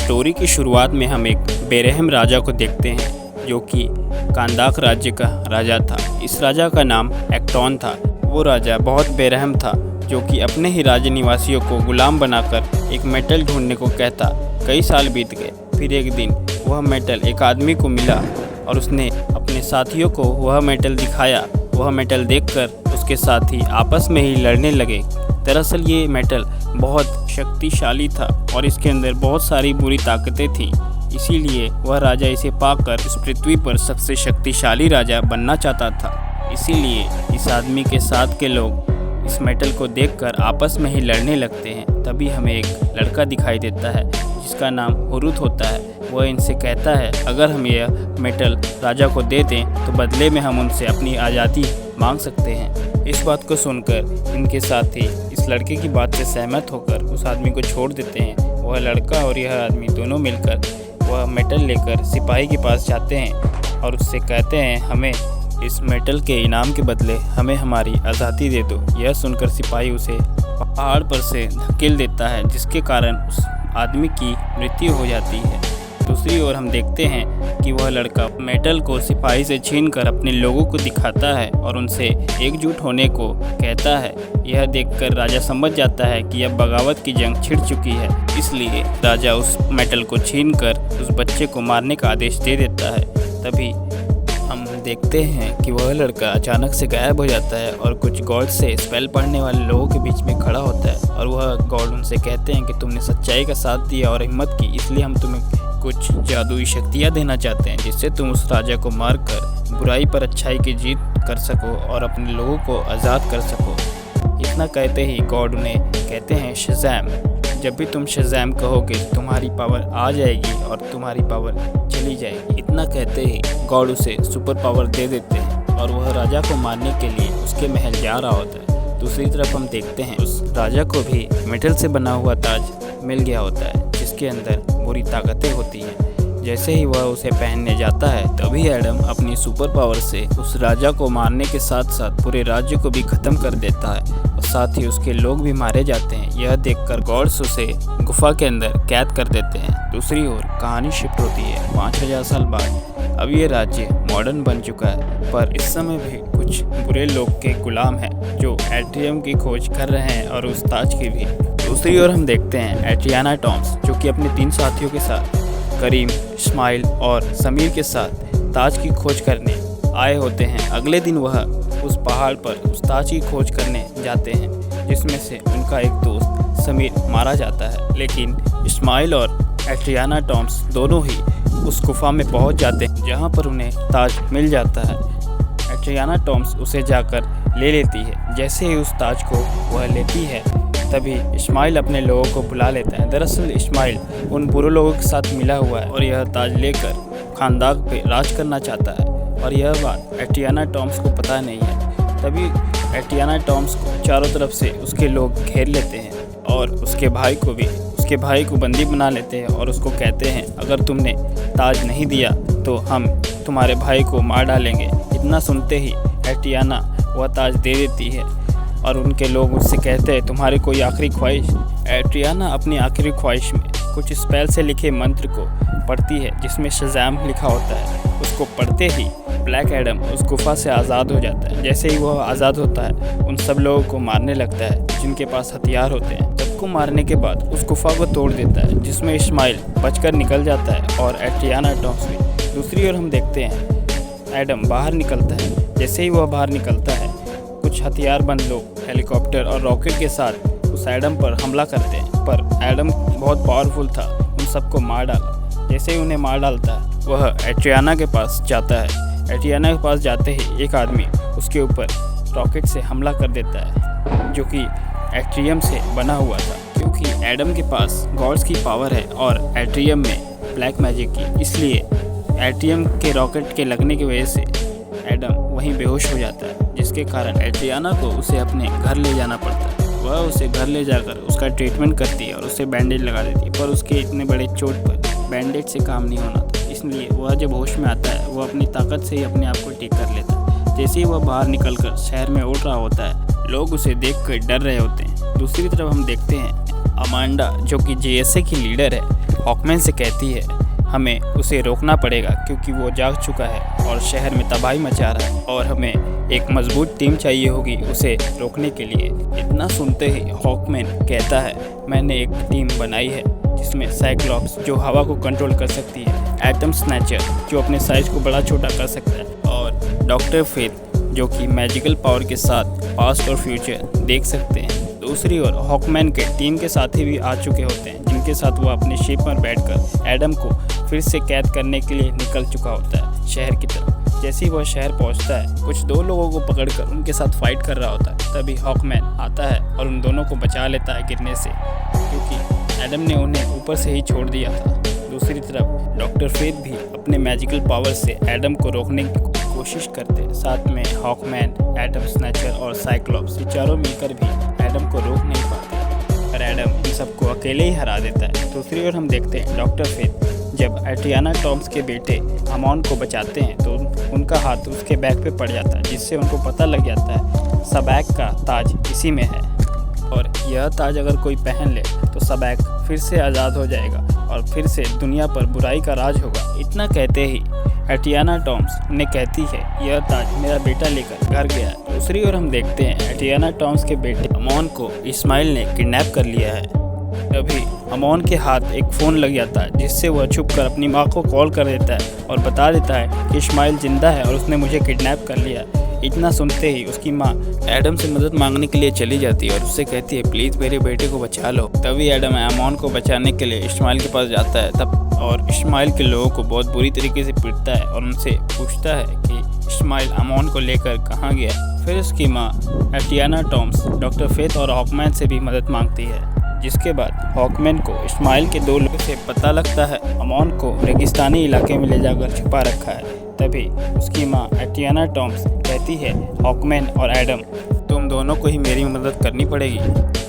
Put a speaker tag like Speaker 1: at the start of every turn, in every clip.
Speaker 1: Story की शुरुआत में हम एक बेरहम राजा को देखते हैं जो कि कांदाक राज्य का राजा था। इस राजा का नाम एक्टॉन था। वो राजा बहुत बेरहम था जो कि अपने ही राज्य निवासियों को गुलाम बनाकर एक मेटल ढूंढने को कहता। कई साल बीत गए। फिर एक दिन वह मेटल एक आदमी को मिला और उसने अपने साथियों को वह मेटल दिखाया। वह मेटल देखकर उसके साथी आपस में ही लड़ने लगे। दरअसल ये मेटल बहुत शक्तिशाली था और इसके अंदर बहुत सारी बुरी ताकतें थीं। इसीलिए वह राजा इसे पाकर इस पृथ्वी पर सबसे शक्तिशाली राजा बनना चाहता था। इसीलिए इस आदमी के साथ के लोग इस मेटल को देखकर आपस में ही लड़ने लगते हैं। तभी हमें एक लड़का दिखाई देता है जिसका नाम हुरुत होता है। वह इनसे कहता है अगर हम यह मेटल राजा को दे दें तो बदले में हम उनसे अपनी आज़ादी मांग सकते हैं। इस बात को सुनकर इनके साथी इस लड़के की बात से सहमत होकर उस आदमी को छोड़ देते हैं। वह लड़का और यह आदमी दोनों मिलकर वह मेटल लेकर सिपाही के पास जाते हैं और उससे कहते हैं हमें इस मेटल के इनाम के बदले हमें हमारी आज़ादी दे दो। यह सुनकर सिपाही उसे पहाड़ पर से धकेल देता है जिसके कारण उस आदमी की मृत्यु हो जाती है। दूसरी ओर हम देखते हैं कि वह लड़का मेटल को सिपाही से छीनकर अपने लोगों को दिखाता है और उनसे एकजुट होने को कहता है। यह देखकर राजा समझ जाता है कि अब बगावत की जंग छिड़ चुकी है। इसलिए राजा उस मेटल को छीनकर उस बच्चे को मारने का आदेश दे देता है। तभी हम देखते हैं कि वह लड़का अचानक से गायब हो जाता है और कुछ गॉड से स्पेल पढ़ने वाले लोगों के बीच में खड़ा होता है और वह गॉड उनसे कहते हैं कि तुमने सच्चाई का साथ दिया और हिम्मत की, इसलिए हम तुम्हें कुछ जादुई शक्तियाँ देना चाहते हैं जिससे तुम उस राजा को मारकर बुराई पर अच्छाई की जीत कर सको और अपने लोगों को आज़ाद कर सको। इतना कहते ही गॉड उन्हें कहते हैं शज़ैम। जब भी तुम शज़ैम कहोगे तुम्हारी पावर आ जाएगी और तुम्हारी पावर चली जाएगी। इतना कहते ही गॉड उसे सुपर पावर दे देते हैं और वह राजा को मारने के लिए उसके महल जा रहा होता है। दूसरी तरफ हम देखते हैं उस राजा को भी मेटल से बना हुआ ताज मिल गया होता है जिसके अंदर बुरी ताकतें होती हैं। जैसे ही वह उसे पहनने जाता है तभी एडम अपनी सुपर पावर से उस राजा को मारने के साथ साथ पूरे राज्य को भी ख़त्म कर देता है और साथ ही उसके लोग भी मारे जाते हैं। यह देखकर गॉड्स उसे गुफा के अंदर कैद कर देते हैं। दूसरी ओर कहानी शिफ्ट होती है 5000 साल बाद। अब ये राज्य मॉडर्न बन चुका है पर इस समय भी कुछ बुरे लोग के गुलाम हैं जो एट्रियम की खोज कर रहे हैं और उस ताज की भी। दूसरी ओर हम देखते हैं एट्रियाना टॉम्स जो कि अपने 3 साथियों के साथ करीम, इस्माइल और समीर के साथ ताज की खोज करने आए होते हैं। अगले दिन वह उस पहाड़ पर उस ताज की खोज करने जाते हैं जिसमें से उनका एक दोस्त समीर मारा जाता है। लेकिन इस्माइल और एट्रियाना टॉम्स दोनों ही उस गुफा में पहुंच जाते हैं जहां पर उन्हें ताज मिल जाता है। एट्रियाना टॉम्स उसे जाकर ले लेती है। जैसे ही उस ताज को वह लेती है तभी इस्माइल अपने लोगों को बुला लेता है। दरअसल इस्माइल उन बुरे लोगों के साथ मिला हुआ है और यह ताज लेकर खानदाक पे राज करना चाहता है और यह बात एट्रियाना टॉम्स को पता नहीं है। तभी एट्रियाना टॉम्स को चारों तरफ से उसके लोग घेर लेते हैं और उसके भाई को बंदी बना लेते हैं और उसको कहते हैं अगर तुमने ताज नहीं दिया तो हम तुम्हारे भाई को मार डालेंगे। इतना सुनते ही एट्रियाना वह ताज दे देती है और उनके लोग उससे कहते हैं तुम्हारी कोई आखिरी ख्वाहिश। एट्रियाना अपनी आखिरी ख्वाहिश में कुछ स्पेल से लिखे मंत्र को पढ़ती है जिसमें शज़ैम लिखा होता है। उसको पढ़ते ही ब्लैक एडम उस गुफा से आज़ाद हो जाता है। जैसे ही वह आज़ाद होता है उन सब लोगों को मारने लगता है जिनके पास हथियार होते हैं। सबको मारने के बाद उस गुफा को तोड़ देता है जिसमें इस्माइल बचकर निकल जाता है और एट्रियाना टॉम्स भी। दूसरी ओर हम देखते हैं एडम बाहर निकलता है। जैसे ही वह बाहर निकलता है कुछ हथियारबंद लोग हेलीकॉप्टर और रॉकेट के साथ उस एडम पर हमला करते हैं पर एडम बहुत पावरफुल था, उन सबको मार डाला। जैसे ही उन्हें मार डालता है वह एट्रियाना के पास जाता है। एट्रियाना के पास जाते ही एक आदमी उसके ऊपर रॉकेट से हमला कर देता है जो कि एट्रियम से बना हुआ था। क्योंकि एडम के पास गॉड्स की पावर है और एट्रियम में ब्लैक मैजिक की, इसलिए एट्रियम के रॉकेट के लगने की वजह से एडम वहीं बेहोश हो जाता है जिसके कारण एट्रियाना को उसे अपने घर ले जाना पड़ता है। वह उसे घर ले जाकर उसका ट्रीटमेंट करती है और उसे बैंडेज लगा देती है पर उसके इतने बड़े चोट पर बैंडेज से काम नहीं होना था। इसलिए वह जब होश में आता है वह अपनी ताकत से ही अपने आप को ठीक कर लेता है। जैसे ही वह बाहर निकलकर शहर में उड़ रहा होता है लोग उसे देख कर डर रहे होते हैं। दूसरी तरफ हम देखते हैं अमांडा जो कि JSA की लीडर है हॉकमैन से कहती है हमें उसे रोकना पड़ेगा क्योंकि वो जाग चुका है और शहर में तबाही मचा रहा है और हमें एक मजबूत टीम चाहिए होगी उसे रोकने के लिए। इतना सुनते ही हॉकमैन कहता है मैंने एक टीम बनाई है जिसमें साइक्लॉप्स जो हवा को कंट्रोल कर सकती है, एटम स्नैचर जो अपने साइज को बड़ा छोटा कर सकता है और डॉक्टर फेथ जो कि मैजिकल पावर के साथ पास्ट और फ्यूचर देख सकते हैं। दूसरी ओर हॉकमैन के टीम के साथी भी आ चुके होते हैं जिनके साथ वो अपने शिप पर बैठकर एडम को फिर से कैद करने के लिए निकल चुका होता है शहर की तरफ। जैसे ही वह शहर पहुंचता है कुछ दो लोगों को पकड़कर उनके साथ फाइट कर रहा होता है। तभी हॉकमैन आता है और उन दोनों को बचा लेता है गिरने से क्योंकि एडम ने उन्हें ऊपर से ही छोड़ दिया था। दूसरी तरफ डॉक्टर फेथ भी अपने मैजिकल पावर से एडम को रोकने की कोशिश करते। साथ में हॉकमैन, एटम स्नैचर और साइक्लॉप्स ये चारों मिलकर भी एडम को रोक नहीं पाते और एडम इन सबको अकेले ही हरा देता है। दूसरी ओर हम देखते हैं डॉक्टर फेथ जब एटियाना टॉम्स के बेटे अमॉन को बचाते हैं तो उनका हाथ उसके बैग पे पड़ जाता है जिससे उनको पता लग जाता है सबैक का ताज इसी में है और यह ताज अगर कोई पहन ले तो सबैक फिर से आज़ाद हो जाएगा और फिर से दुनिया पर बुराई का राज होगा। इतना कहते ही एटियाना टॉम्स ने कहती है यह ताज मेरा बेटा लेकर घर गया है। दूसरी ओर हम देखते हैं एटियाना टॉम्स के बेटे अमॉन को इस्माइल ने किडनैप कर लिया है। तभी अमॉन के हाथ एक फ़ोन लग जाता है जिससे वह छुपकर अपनी माँ को कॉल कर देता है और बता देता है कि इस्माइल जिंदा है और उसने मुझे किडनैप कर लिया। इतना सुनते ही उसकी माँ एडम से मदद मांगने के लिए चली जाती है और उससे कहती है प्लीज़ मेरे बेटे को बचा लो। तभी एडम अमॉन को बचाने के लिए इस्माइल के पास जाता है तब और इस्माइल के लोगों को बहुत बुरी तरीके से पीटता है और उनसे पूछता है कि इस्माइल अमॉन को लेकर कहाँ गया। फिर उसकी माँ एटियाना टॉम्स डॉक्टर फेथ और हॉकमैन से भी मदद मांगती है जिसके बाद हॉकमैन को इस्माइल के दो लोगों से पता लगता है अमॉन को रेगिस्तानी इलाके में ले जाकर छुपा रखा है। तभी उसकी माँ एटियाना टॉम्स कहती है हॉकमैन और एडम तुम दोनों को ही मेरी मदद करनी पड़ेगी।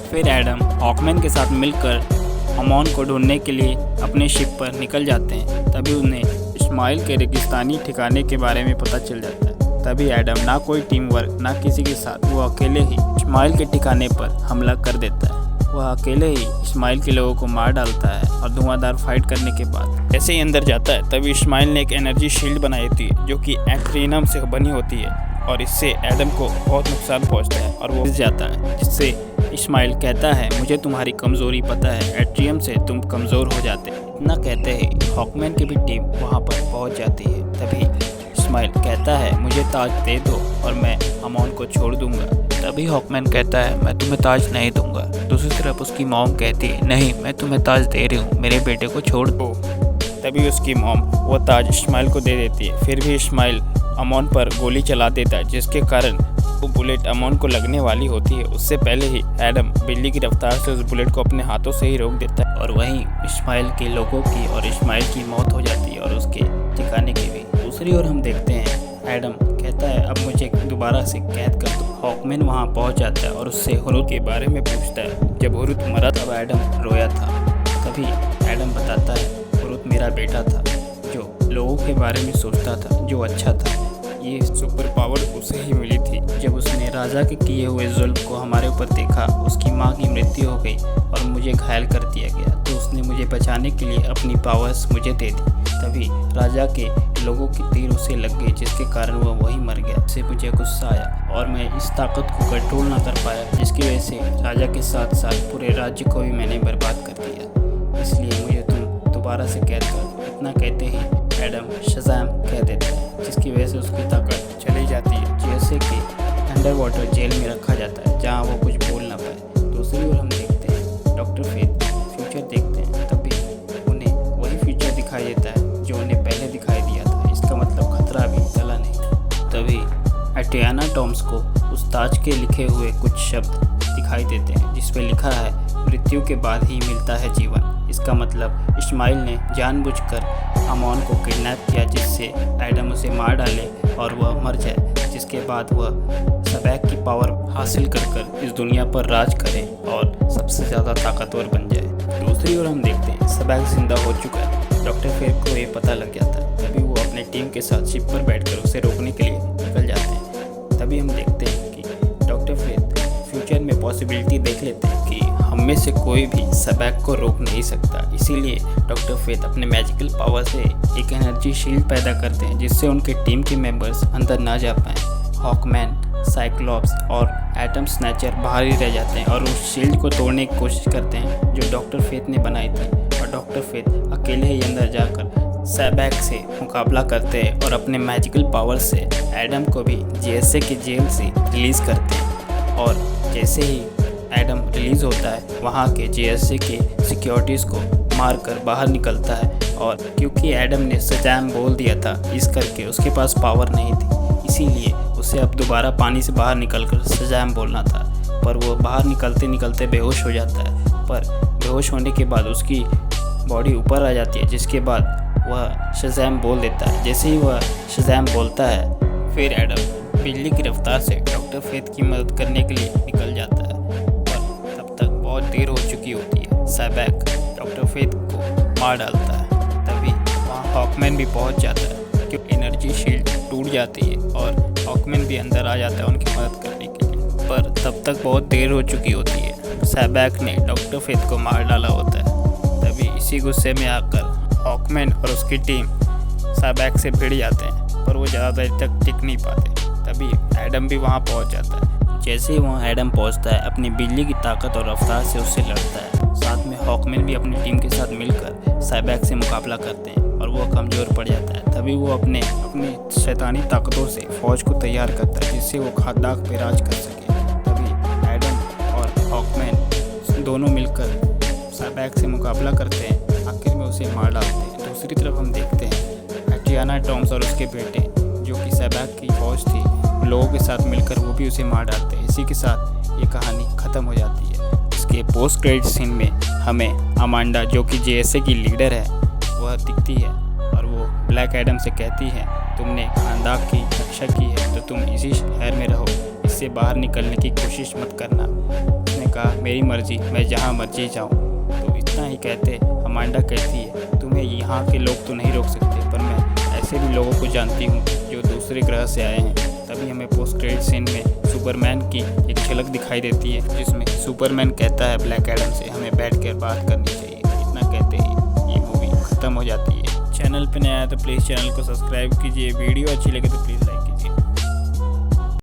Speaker 1: फिर एडम हॉकमैन के साथ मिलकर अमॉन को ढूंढने के लिए अपने शिप पर निकल जाते हैं। तभी उन्हें इस्माइल के रेगिस्तानी ठिकाने के बारे में पता चल जाता है। तभी एडम ना कोई टीम वर्क ना किसी के साथ वो अकेले ही इस्माइल के ठिकाने पर हमला कर देता है। वह अकेले ही इस्माइल के लोगों को मार डालता है और धुआंधार फाइट करने के बाद ऐसे ही अंदर जाता है। तभी इस्माइल ने एक एनर्जी शील्ड बनाई थी जो कि एक्ट्रियम से बनी होती है और इससे एडम को बहुत नुकसान पहुंचता है और वो गिर जाता है जिससे इस्माइल कहता है मुझे तुम्हारी कमज़ोरी पता है, एट्रियम से तुम कमज़ोर हो जाते। इतना कहते ही हॉकमैन की भी टीम वहाँ पर पहुँच जाती है। तभी इस्माइल कहता है मुझे ताज दे दो और मैं अमॉन को छोड़ दूंगा। तभी हॉकमैन कहता है मैं तुम्हें ताज नहीं दूंगा। दूसरी तरफ उसकी मॉम कहती है नहीं मैं तुम्हें ताज दे रही हूँ, मेरे बेटे को छोड़ दो। तभी उसकी मॉम वो ताज इस्माइल को दे देती है। फिर भी इस्माइल अमॉन पर गोली चला देता है जिसके कारण वो बुलेट अमॉन को लगने वाली होती है। उससे पहले ही एडम बिजली की रफ्तार से उस बुलेट को अपने हाथों से ही रोक देता है और वहीं इस्माइल के लोगों की और इस्माइल की मौत हो जाती है और उसके ठिकाने की भी। दूसरी ओर हम देखते हैं एडम कहता है अब मुझे दोबारा से कैद कर दो। हॉकमैन वहाँ पहुँच जाता है और उससे हुरुत के बारे में पूछता है। जब हुरुत मरा तब एडम रोया था। तभी एडम बताता है हुरुत मेरा बेटा था जो लोगों के बारे में सोचता था, जो अच्छा था। ये सुपर पावर उसे ही मिली थी जब उसने राजा के किए हुए जुल्म को हमारे ऊपर देखा। उसकी माँ की मृत्यु हो गई और मुझे घायल कर दिया गया तो उसने मुझे बचाने के लिए अपनी पावर्स मुझे दे दी। तभी राजा के लोगों की तीर उसे लग गई जिसके कारण वह वहीं मर गया। इससे मुझे गुस्सा आया और मैं इस ताकत को कंट्रोल ना कर पाया जिसकी वजह से राजा के साथ साथ पूरे राज्य को भी मैंने बर्बाद कर दिया। इसलिए मुझे तुम दोबारा से कैद कर दो। इतना कहते ही एडम शज़ाम कह देता है जिसकी वजह से उसकी ताकत चली जाती है जैसे कि अंडर वाटर जेल में रखा जाता है जहाँ वो कुछ बोल ना पाए। दूसरी ओर हम देखते हैं डॉक्टर फेथ फ्यूचर देखते हैं। तभी उन्हें वही फ्यूचर दिखाई देता है जो उन्हें पहले दिखाई दिया था। इसका मतलब खतरा अभी टला नहीं। तभी एटियाना टॉम्स को उस ताज के लिखे हुए कुछ शब्द दिखाई देते हैं जिस पे लिखा है मृत्यु के बाद ही मिलता है जीवन। इसका मतलब इस्माइल ने जानबूझकर अमॉन को किडनैप किया जिससे एडम उसे मार डाले और वह मर जाए, जिसके बाद वह सबैक की पावर हासिल कर इस दुनिया पर राज करे और सबसे ज़्यादा ताकतवर बन जाए। दूसरी ओर हम देखते हैं सबैक जिंदा हो चुका है। डॉक्टर फेथ को ये पता लग जाता है। तभी वो अपने टीम के साथ शिप पर बैठकर उसे रोकने के लिए निकल जाते हैं। तभी हम देखते हैं कि डॉक्टर फेथ फ्यूचर में पॉसिबिलिटी देख लेते हैं कि उनमें से कोई भी सैबैक को रोक नहीं सकता। इसीलिए डॉक्टर फेथ अपने मैजिकल पावर से एक एनर्जी शील्ड पैदा करते हैं जिससे उनके टीम के मेंबर्स अंदर ना जा पाएँ। हॉकमैन, साइक्लॉप्स और एटम स्नैचर बाहर ही रह जाते हैं और उस शील्ड को तोड़ने की कोशिश करते हैं जो डॉक्टर फेथ ने बनाई थी। और डॉक्टर फेथ अकेले ही अंदर जाकर सैबैक से मुकाबला करते हैं और अपने मैजिकल पावर से एडम को भी जीएसए की जेल से रिलीज़ करते हैं। और जैसे ही एडम रिलीज़ होता है वहाँ के जीएसए के सिक्योरिटीज़ को मारकर बाहर निकलता है। और क्योंकि एडम ने शज़ैम बोल दिया था इस करके उसके पास पावर नहीं थी, इसीलिए उसे अब दोबारा पानी से बाहर निकलकर शज़ैम बोलना था। पर वो बाहर निकलते निकलते बेहोश हो जाता है। पर बेहोश होने के बाद उसकी बॉडी ऊपर आ जाती है, जिसके बाद वह शज़ैम बोल देता है। जैसे ही वह शज़ैम बोलता है फिर एडम बिजली की रफ्तार से डॉक्टर फेथ की मदद करने के लिए निकल जाता है। पर तब तक बहुत देर हो चुकी होती है। सैबैक डॉक्टर फेथ को मार डालता है। तभी वहाँ हॉकमैन भी पहुँच जाता है क्योंकि एनर्जी शील्ड टूट जाती है और हॉकमैन भी अंदर आ जाता है उनकी मदद करने के लिए। पर तब तक बहुत देर हो चुकी होती है। सैबैक ने डॉक्टर फेथ को मार डाला होता है। तभी इसी गुस्से में आकर हॉकमैन और उसकी टीम सैबैक से भिड़ जाते हैं, पर वो ज़्यादा देर तक टिक नहीं पाते। तभी एडम भी वहाँ पहुँच जाता है। जैसे ही वहाँ एडम पहुँचता है अपनी बिजली की ताकत और रफ्तार से उससे लड़ता है। साथ में हॉकमैन भी अपनी टीम के साथ मिलकर सैबैक से मुकाबला करते हैं और वो कमज़ोर पड़ जाता है। तभी वो अपने शैतानी ताकतों से फ़ौज को तैयार करता है जिससे वो खाद्दाख पे राज कर सके। तभी एडम और हॉकमैन दोनों मिलकर सैबैक से मुकाबला करते हैं, आखिर में उसे मार डालते हैं। दूसरी तरफ हम देखते हैं एटियाना टॉम्स और उसके बेटे जो कि सैबैक की फौज थी, लोगों के साथ मिलकर वो भी उसे मार डालते हैं। इसी के साथ ये कहानी ख़त्म हो जाती है। इसके पोस्ट क्रेडिट सीन में हमें अमांडा जो कि जीएसए की लीडर है वह दिखती है और वो ब्लैक एडम से कहती है तुमने खानदान की रक्षा की है तो तुम इसी शहर में रहो, इससे बाहर निकलने की कोशिश मत करना। उसने कहा मेरी मर्जी, मैं जहाँ मर्जी जाऊँ। तो इतना ही कहते अमांडा कहती है तुम्हें यहाँ के लोग तो नहीं रोक सकते, पर मैं ऐसे भी लोगों को जानती हूँ जो दूसरे ग्रह से आए हैं। तभी हमें पोस्ट क्रेडिट सीन में सुपरमैन की एक झलक दिखाई देती है जिसमें सुपरमैन कहता है ब्लैक एडम से हमें बैठकर बात करनी चाहिए। इतना कहते ही ये मूवी ख़त्म हो जाती है। चैनल पर नया है तो प्लीज़ चैनल को सब्सक्राइब कीजिए। वीडियो अच्छी लगे तो प्लीज़ लाइक